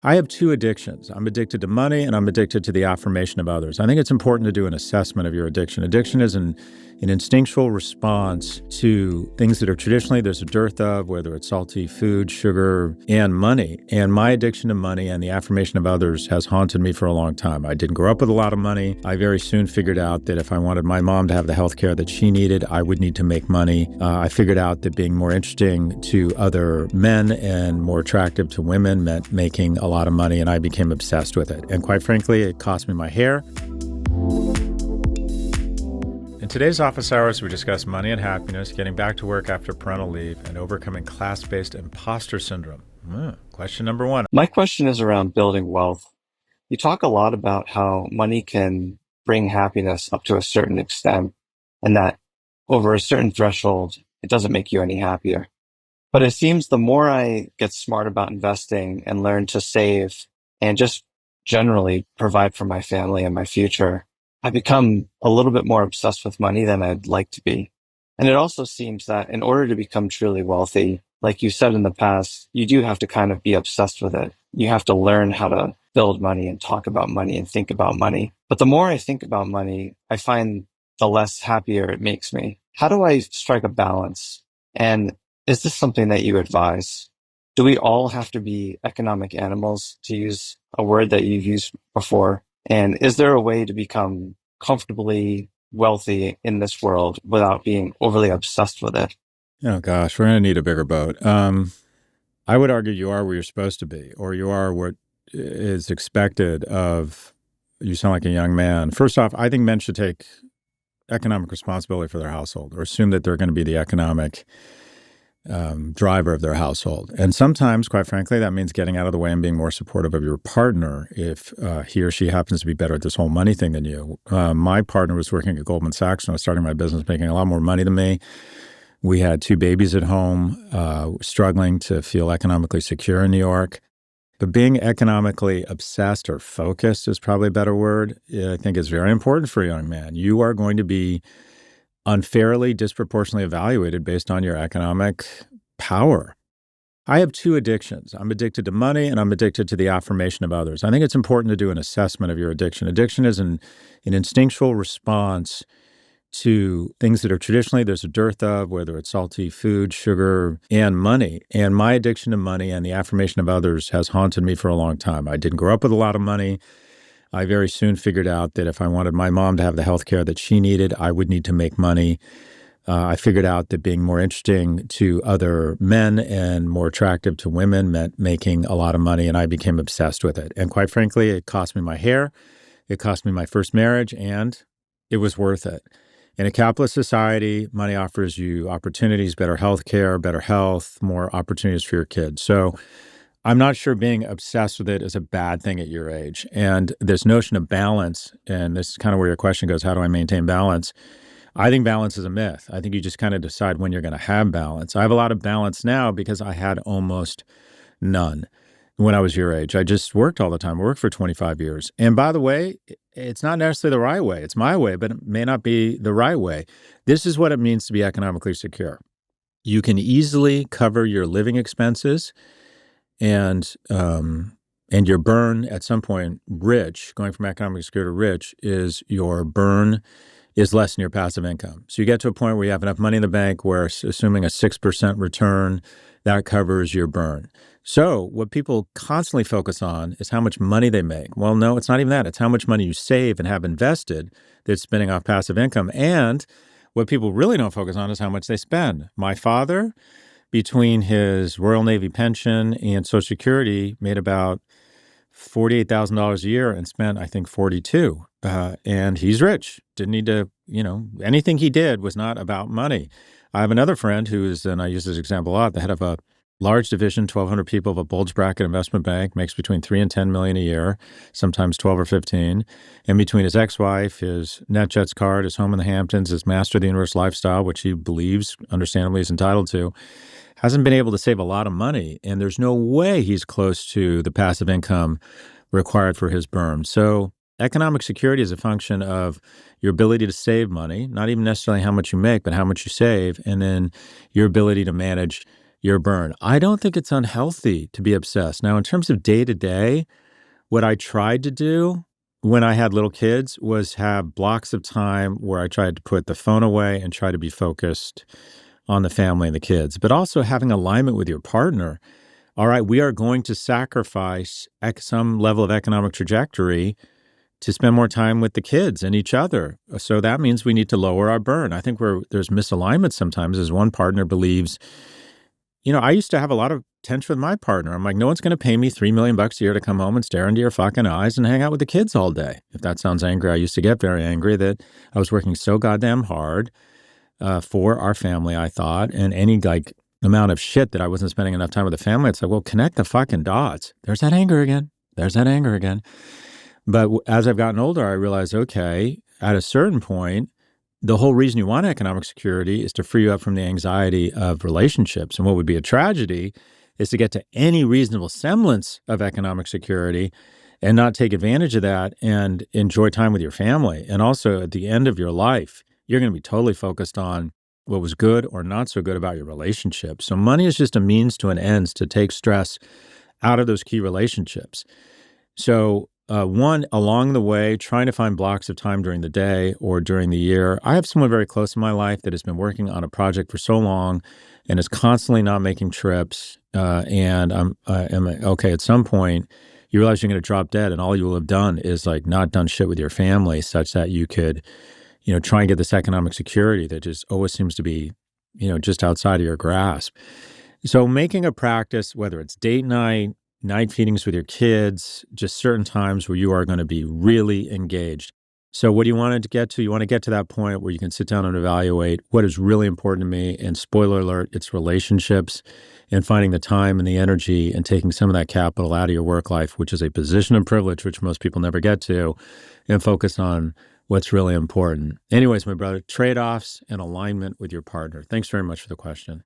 I have two addictions. I'm addicted to money and I'm addicted to the affirmation of others. I think it's important to do an assessment of your addiction. Addiction is an instinctual response to things that are traditionally there's a dearth of, whether it's salty food, sugar, and money. And my addiction to money and the affirmation of others has haunted me for a long time. I didn't grow up with a lot of money. I very soon figured out that if I wanted my mom to have the health care that she needed, I would need to make money. I figured out that being more interesting to other men and more attractive to women meant making a lot of money, and I became obsessed with it. And quite frankly, it cost me my hair. In today's office hours, we discuss money and happiness, getting back to work after parental leave, and overcoming class-based imposter syndrome. Question number one. My question is around building wealth. You talk a lot about how money can bring happiness up to a certain extent, and that over a certain threshold, it doesn't make you any happier. But it seems the more I get smart about investing and learn to save and just generally provide for my family and my future, I become a little bit more obsessed with money than I'd like to be. And it also seems that in order to become truly wealthy, like you said in the past, you do have to kind of be obsessed with it. You have to learn how to build money and talk about money and think about money. But the more I think about money, I find the less happier it makes me. How do I strike a balance? And is this something that you advise? Do we all have to be economic animals, to use a word that you've used before? And is there a way to become comfortably wealthy in this world without being overly obsessed with it? Oh gosh, we're going to need a bigger boat. I would argue you are where you're supposed to be, or you are what is expected of you. Sound like a young man. First off, I think men should take economic responsibility for their household, or assume that they're going to be the economic driver of their household. And sometimes, quite frankly, that means getting out of the way and being more supportive of your partner if he or she happens to be better at this whole money thing than you. My partner was working at Goldman Sachs when I was starting my business, making a lot more money than me. We had two babies at home, struggling to feel economically secure in New York. But being economically obsessed or focused is probably a better word, I think is very important for a young man. You are going to be unfairly, disproportionately evaluated based on your economic power. I have two addictions. I'm addicted to money and I'm addicted to the affirmation of others. I think it's important to do an assessment of your addiction. Addiction is an instinctual response to things that are traditionally there's a dearth of, whether it's salty food, sugar, and money. And my addiction to money and the affirmation of others has haunted me for a long time. I didn't grow up with a lot of money. I very soon figured out that if I wanted my mom to have the health care that she needed, I would need to make money. I figured out that being more interesting to other men and more attractive to women meant making a lot of money, and I became obsessed with it. And quite frankly, it cost me my hair, it cost me my first marriage, and it was worth it. In a capitalist society, money offers you opportunities, better health care, better health, more opportunities for your kids. So I'm not sure being obsessed with it is a bad thing at your age. And this notion of balance, and this is kind of where your question goes, how do I maintain balance? I think balance is a myth. I think you just kind of decide when you're going to have balance. I have a lot of balance now because I had almost none when I was your age. I just worked all the time. I worked for 25 years. And by the way, it's not necessarily the right way. It's my way, but it may not be the right way. This is what it means to be economically secure. You can easily cover your living expenses and your burn at some point. Rich, going from economically secure to rich, is your burn is less than your passive income. So you get to a point where you have enough money in the bank where, assuming a 6% return, that covers your burn. So what people constantly focus on is how much money they make. Well, no, it's not even that. It's how much money you save and have invested that's spinning off passive income. And what people really don't focus on is how much they spend. My father, between his Royal Navy pension and Social Security, made about $48,000 a year and spent, I think, $42,000. And he's rich. Didn't need to, anything he did was not about money. I have another friend who is, and I use this example a lot, the head of a large division, 1,200 people of a bulge bracket investment bank, makes between $3 and $10 million a year, sometimes 12 or 15. And between his ex-wife, his NetJets card, his home in the Hamptons, his Master of the Universe lifestyle, which he believes, understandably, is entitled to, hasn't been able to save a lot of money. And there's no way he's close to the passive income required for his burn. So economic security is a function of your ability to save money, not even necessarily how much you make, but how much you save, and then your ability to manage your burn. I don't think it's unhealthy to be obsessed. Now, in terms of day to day, what I tried to do when I had little kids was have blocks of time where I tried to put the phone away and try to be focused on the family and the kids, but also having alignment with your partner. All right, we are going to sacrifice some level of economic trajectory to spend more time with the kids and each other. So that means we need to lower our burn. I think there's misalignment sometimes as one partner believes, I used to have a lot of tension with my partner. I'm like, no one's going to pay me $3 million a year to come home and stare into your fucking eyes and hang out with the kids all day. If that sounds angry, I used to get very angry that I was working so goddamn hard for our family, I thought, and any amount of shit that I wasn't spending enough time with the family. It's like, well, connect the fucking dots. There's that anger again. But as I've gotten older, I realized, okay, at a certain point, the whole reason you want economic security is to free you up from the anxiety of relationships. And what would be a tragedy is to get to any reasonable semblance of economic security and not take advantage of that and enjoy time with your family. And also at the end of your life, you're going to be totally focused on what was good or not so good about your relationship. So money is just a means to an end to take stress out of those key relationships. So one, along the way, trying to find blocks of time during the day or during the year. I have someone very close in my life that has been working on a project for so long and is constantly not making trips. And I'm okay, at some point, you realize you're going to drop dead and all you will have done is not done shit with your family such that you could, try and get this economic security that just always seems to be, just outside of your grasp. So making a practice, whether it's date night feedings with your kids, just certain times where you are going to be really engaged. So what do you want to get to? You want to get to that point where you can sit down and evaluate what is really important to me. And spoiler alert, it's relationships and finding the time and the energy and taking some of that capital out of your work life, which is a position of privilege, which most people never get to, and focus on what's really important. Anyways, my brother, trade-offs and alignment with your partner. Thanks very much for the question.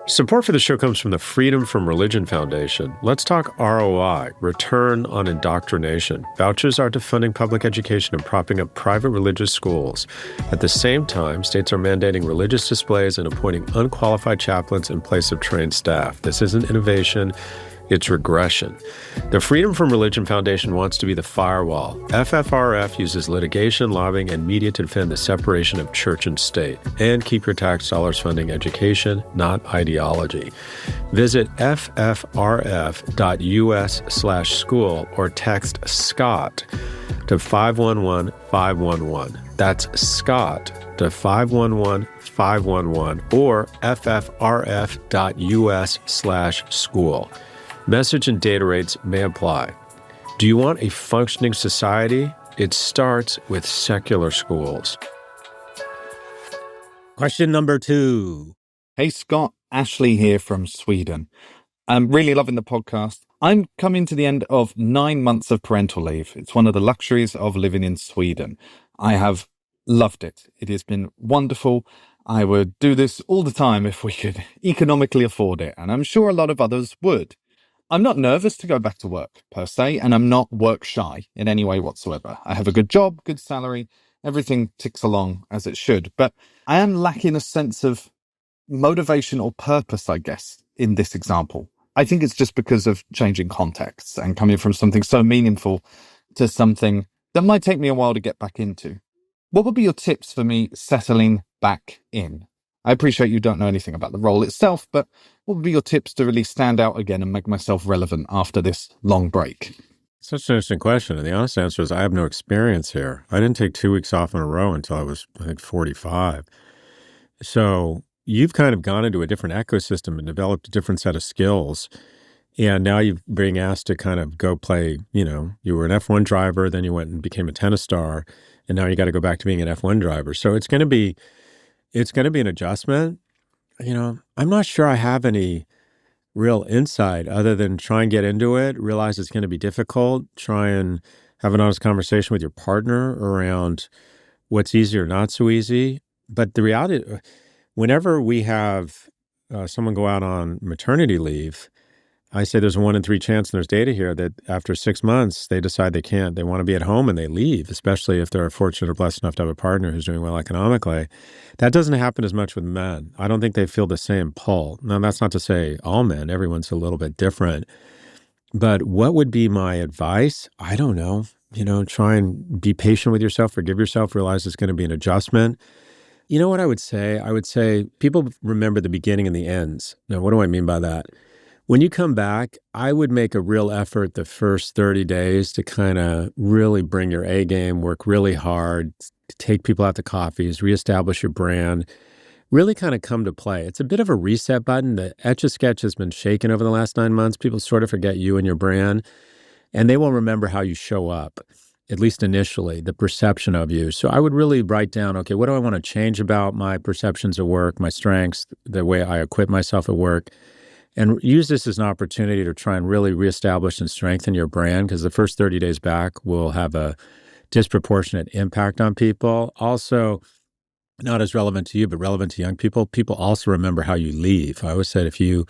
Support for the show comes from the Freedom from Religion Foundation. Let's talk ROI, return on indoctrination. Vouchers are defunding public education and propping up private religious schools. At the same time, states are mandating religious displays and appointing unqualified chaplains in place of trained staff. This isn't innovation. It's regression. The Freedom from Religion Foundation wants to be the firewall. FFRF uses litigation, lobbying, and media to defend the separation of church and state. And keep your tax dollars funding education, not ideology. Visit ffrf.us/school or text SCOTT to 511-511. That's SCOTT to 511-511 or ffrf.us/school. Message and data rates may apply. Do you want a functioning society? It starts with secular schools. Question number 2. Hey, Scott. Ashley here from Sweden. I'm really loving the podcast. I'm coming to the end of 9 months of parental leave. It's one of the luxuries of living in Sweden. I have loved it. It has been wonderful. I would do this all the time if we could economically afford it, and I'm sure a lot of others would. I'm not nervous to go back to work, per se, and I'm not work shy in any way whatsoever. I have a good job, good salary, everything ticks along as it should, but I am lacking a sense of motivation or purpose, I guess, in this example. I think it's just because of changing contexts and coming from something so meaningful to something that might take me a while to get back into. What would be your tips for me settling back in? I appreciate you don't know anything about the role itself, but what would be your tips to really stand out again and make myself relevant after this long break? Such an interesting question. And the honest answer is I have no experience here. I didn't take 2 weeks off in a row until I was, I think, 45. So you've kind of gone into a different ecosystem and developed a different set of skills. And now you're being asked to kind of go play, you were an F1 driver, then you went and became a tennis star, and now you got to go back to being an F1 driver. So it's going to be an adjustment. I'm not sure I have any real insight other than try and get into it, realize it's going to be difficult, try and have an honest conversation with your partner around what's easy or not so easy. But the reality, whenever we have someone go out on maternity leave, I say there's a 1 in 3 chance, and there's data here, that after 6 months, they decide they can't. They want to be at home and they leave, especially if they're fortunate or blessed enough to have a partner who's doing well economically. That doesn't happen as much with men. I don't think they feel the same pull. Now, that's not to say all men. Everyone's a little bit different. But what would be my advice? I don't know. Try and be patient with yourself, forgive yourself, realize it's going to be an adjustment. You know what I would say? I would say people remember the beginning and the ends. Now, what do I mean by that? When you come back, I would make a real effort the first 30 days to kind of really bring your A game, work really hard, take people out to coffees, reestablish your brand, really kind of come to play. It's a bit of a reset button. The Etch-a-Sketch has been shaken over the last 9 months. People sort of forget you and your brand, and they will remember how you show up, at least initially, the perception of you. So I would really write down, okay, what do I want to change about my perceptions at work, my strengths, the way I equip myself at work, and use this as an opportunity to try and really reestablish and strengthen your brand, because the first 30 days back will have a disproportionate impact on people. Also, not as relevant to you, but relevant to young people. People also remember how you leave. I always said if you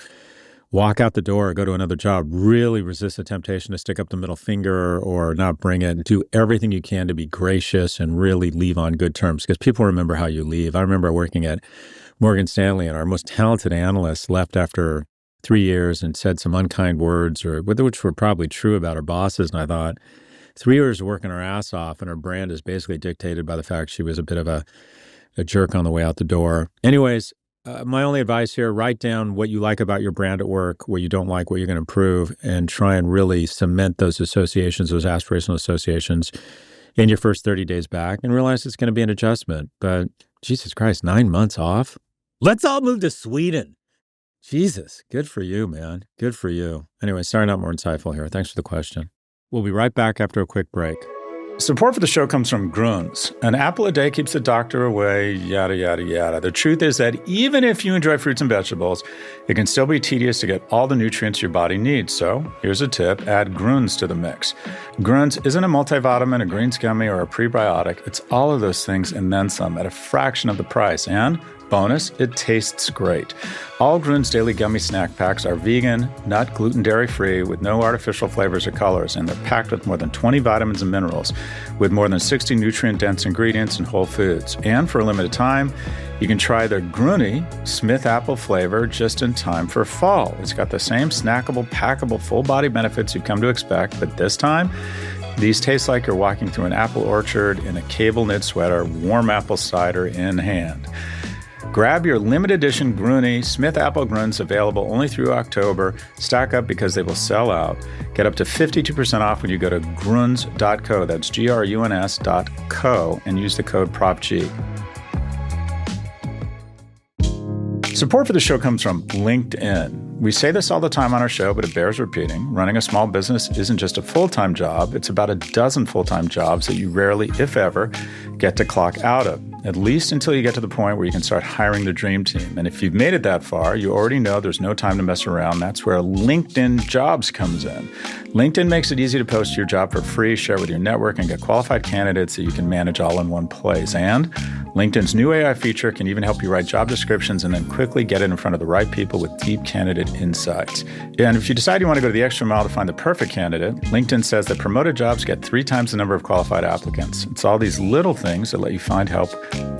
walk out the door or go to another job, really resist the temptation to stick up the middle finger or not bring it, and do everything you can to be gracious and really leave on good terms, because people remember how you leave. I remember working at Morgan Stanley, and our most talented analyst left after 3 years and said some unkind words, which were probably true about our bosses. And I thought, 3 years working her ass off, and her brand is basically dictated by the fact she was a bit of a jerk on the way out the door. Anyways, my only advice here, write down what you like about your brand at work, what you don't like, what you're going to improve, and try and really cement those associations, those aspirational associations in your first 30 days back, and realize it's going to be an adjustment. But Jesus Christ, 9 months off? Let's all move to Sweden. Jesus, good for you, man. Good for you. Anyway, sorry, not more insightful here. Thanks for the question. We'll be right back after a quick break. Support for the show comes from Grunz. An apple a day keeps the doctor away, yada, yada, yada. The truth is that even if you enjoy fruits and vegetables, it can still be tedious to get all the nutrients your body needs. So here's a tip, add Grunz to the mix. Grunz isn't a multivitamin, a greens gummy, or a prebiotic. It's all of those things and then some at a fraction of the price. And bonus, it tastes great. All Grunz daily gummy snack packs are vegan, nut, gluten, dairy-free, with no artificial flavors or colors, and they're packed with more than 20 vitamins and minerals, with more than 60 nutrient-dense ingredients and whole foods. And for a limited time, you can try their Gruny Smith apple flavor just in time for fall. It's got the same snackable, packable, full-body benefits you've come to expect, but this time, these taste like you're walking through an apple orchard in a cable knit sweater, warm apple cider in hand. Grab your limited edition Gruny Smith Apple Grunts, available only through October. Stock up because they will sell out. Get up to 52% off when you go to gruns.co, that's gruns.co, and use the code Prof G. Support for the show comes from LinkedIn. We say this all the time on our show, but it bears repeating. Running a small business isn't just a full-time job. It's about a dozen full-time jobs that you rarely, if ever, get to clock out of, at least until you get to the point where you can start hiring the dream team. And if you've made it that far, you already know there's no time to mess around. That's where LinkedIn Jobs comes in. LinkedIn makes it easy to post your job for free, share with your network, and get qualified candidates that you can manage all in one place. And LinkedIn's new AI feature can even help you write job descriptions and then quickly get it in front of the right people with deep candidate insights. And if you decide you want to go to the extra mile to find the perfect candidate, LinkedIn says that promoted jobs get 3 times the number of qualified applicants. It's all these little things that let you find help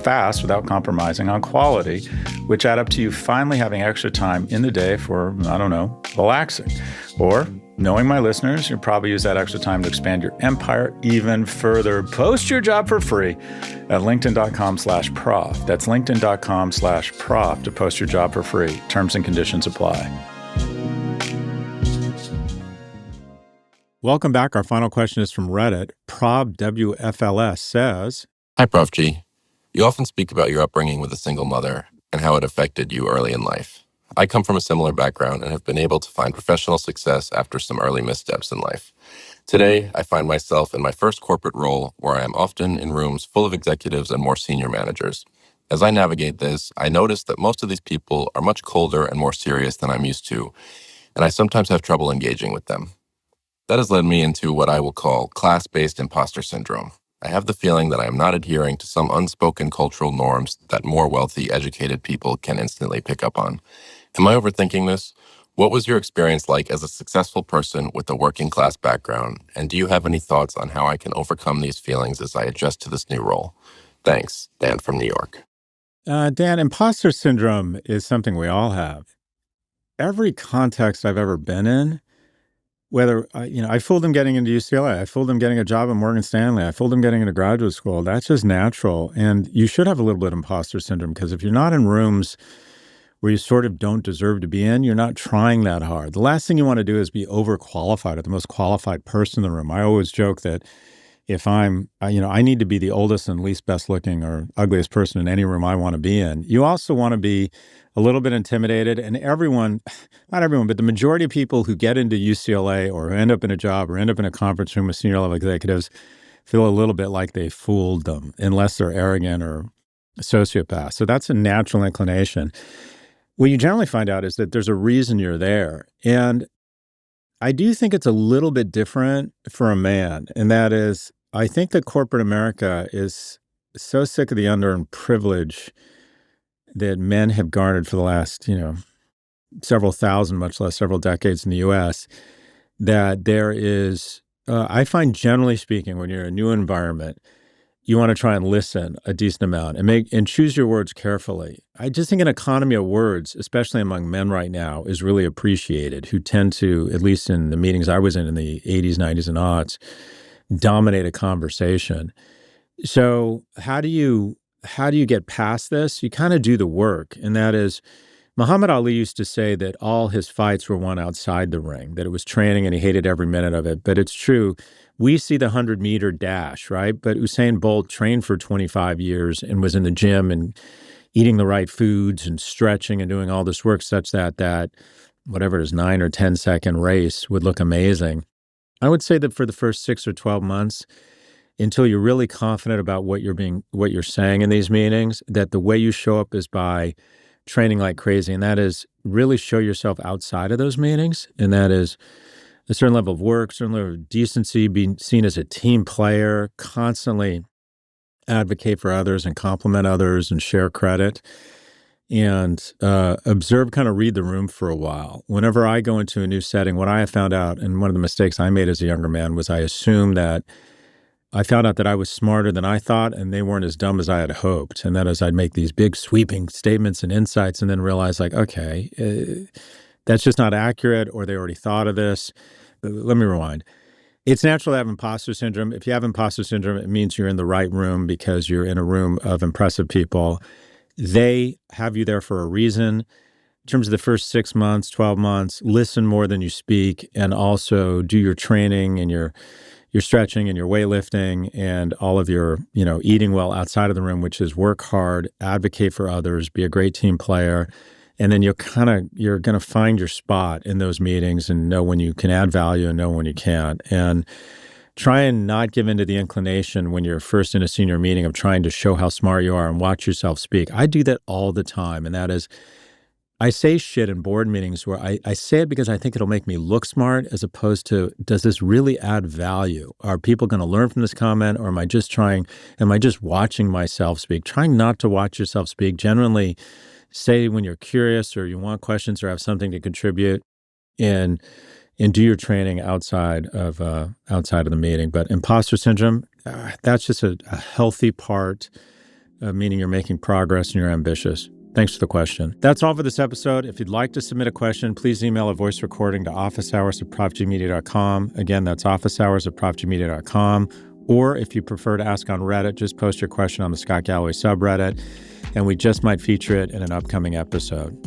fast without compromising on quality, which add up to you finally having extra time in the day for, I don't know, relaxing. Or, knowing my listeners, you'll probably use that extra time to expand your empire even further. Post your job for free at linkedin.com/prof. That's linkedin.com/prof to post your job for free. Terms and conditions apply. Welcome back. Our final question is from Reddit. ProbWFLS says, Hi, Prof G. You often speak about your upbringing with a single mother and how it affected you early in life. I come from a similar background and have been able to find professional success after some early missteps in life. Today, I find myself in my first corporate role where I am often in rooms full of executives and more senior managers. As I navigate this, I notice that most of these people are much colder and more serious than I'm used to, and I sometimes have trouble engaging with them. That has led me into what I will call class-based imposter syndrome. I have the feeling that I am not adhering to some unspoken cultural norms that more wealthy, educated people can instantly pick up on. Am I overthinking this? What was your experience like as a successful person with a working class background? And do you have any thoughts on how I can overcome these feelings as I adjust to this new role? Thanks, Dan from New York. Dan, imposter syndrome is something we all have. Every context I've ever been in, whether, I fooled him getting into UCLA, I fooled him getting a job at Morgan Stanley, I fooled him getting into graduate school. That's just natural. And you should have a little bit of imposter syndrome because if you're not in rooms where you sort of don't deserve to be in, you're not trying that hard. The last thing you want to do is be overqualified or the most qualified person in the room. I always joke that if I need to be the oldest and least best looking or ugliest person in any room I want to be in. You also want to be a little bit intimidated. And everyone, not everyone, but the majority of people who get into UCLA or end up in a job or end up in a conference room with senior level executives feel a little bit like they fooled them unless they're arrogant or a sociopath. So that's a natural inclination. What you generally find out is that there's a reason you're there. And I do think it's a little bit different for a man. And that is, I think that corporate America is so sick of the unearned privilege that men have garnered for the last, several thousand, much less several decades in the U.S., that there is, I find generally speaking, when you're in a new environment, you want to try and listen a decent amount and choose your words carefully. I just think an economy of words, especially among men right now, is really appreciated, who tend to, at least in the meetings I was in the 80s, 90s, and aughts, dominate a conversation. So how do you get past this? You kind of do the work. And that is, Muhammad Ali used to say that all his fights were won outside the ring, that it was training and he hated every minute of it. But it's true. We see the 100-meter dash, right? But Usain Bolt trained for 25 years and was in the gym and eating the right foods and stretching and doing all this work such that whatever it is, 9 or 10-second race would look amazing. I would say that for the first 6 or 12 months, until you're really confident about what you're saying in these meetings, that the way you show up is by training like crazy. And that is really show yourself outside of those meetings. And that is a certain level of work, certain level of decency, being seen as a team player, constantly advocate for others and compliment others and share credit, and observe, kind of read the room for a while. Whenever I go into a new setting, what I have found out, and one of the mistakes I made as a younger man, was I found out that I was smarter than I thought, and they weren't as dumb as I had hoped. And that is, I'd make these big sweeping statements and insights and then realize, like, okay, that's just not accurate, or they already thought of this. Let me rewind. It's natural to have imposter syndrome. If you have imposter syndrome, it means you're in the right room because you're in a room of impressive people. They have you there for a reason. In terms of the first 6 months, 12 months, listen more than you speak, and also do your training and your stretching and your weightlifting and all of your, eating well outside of the room, which is work hard, advocate for others, be a great team player. And then you're going to find your spot in those meetings and know when you can add value and know when you can't. And try and not give in to the inclination when you're first in a senior meeting of trying to show how smart you are and watch yourself speak. I do that all the time. And that is, I say shit in board meetings where I say it because I think it'll make me look smart, as opposed to, does this really add value? Are people going to learn from this comment, or am I just watching myself speak? Trying not to watch yourself speak. Generally, say when you're curious or you want questions or have something to contribute, and do your training outside of the meeting. But imposter syndrome, that's just a healthy part of meaning you're making progress and you're ambitious. Thanks for the question. That's all for this episode. If you'd like to submit a question, please email a voice recording to officehours@profgmedia.com. Again, that's officehours@profgmedia.com. Or if you prefer to ask on Reddit, just post your question on the Scott Galloway subreddit, and we just might feature it in an upcoming episode.